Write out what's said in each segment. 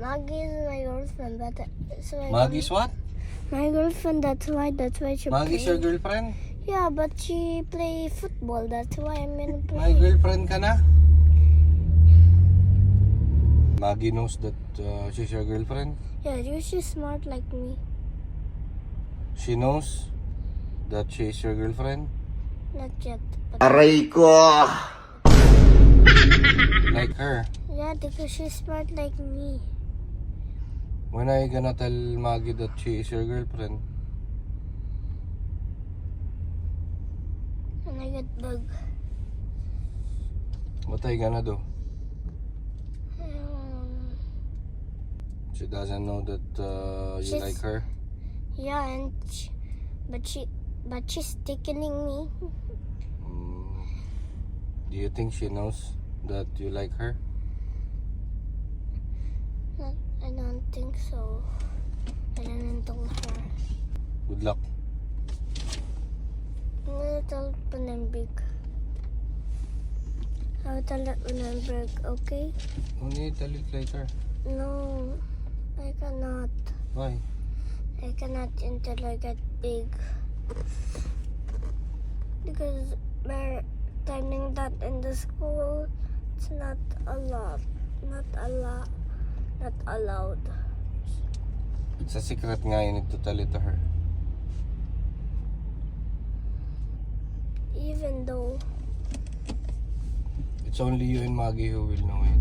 Maggie is my girlfriend, but so Maggie's what? my girlfriend. That's why she Maggie's your girlfriend? Yeah, but she play football. That's why I'm gonna My play. girlfriend ka na? Maggie knows that she's your girlfriend? Yeah, she's smart like me. She knows that she's your girlfriend? Not yet. But Aray ko! Like her? yeah, because she's smart like me. When are you gonna tell Maggie that she is your girlfriend? And I get bug. What are you gonna do? Um, She doesn't know that you She's- like her? yeah, and but she's tickling me. Mm. Do you think she knows that you like her? Not, I don't think so. I didn't tell her. Good luck. I'm gonna tell Panembig. I'll tell her Panembig, okay? Only tell it later. No, I cannot. Why? I cannot until I get big. Because we're turning that in the school, it's not a lot. Not allowed. It's a secret nga, you need to tell it to her. Even though It's only you and Maggie who will know it.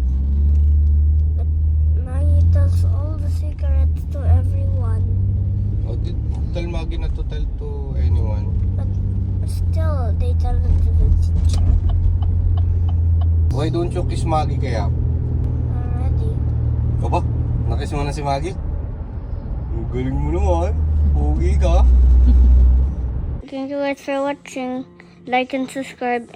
Maggie tells all the secrets to everyone. Oh, tell Maggie not to tell to anyone. But still, they tell it to the teacher Why don't you kiss Maggie kaya? already. Aba, nakiss mo na si Maggie? Ang galing mo naman. Pogi ka. Thank you guys for watching. Like and subscribe.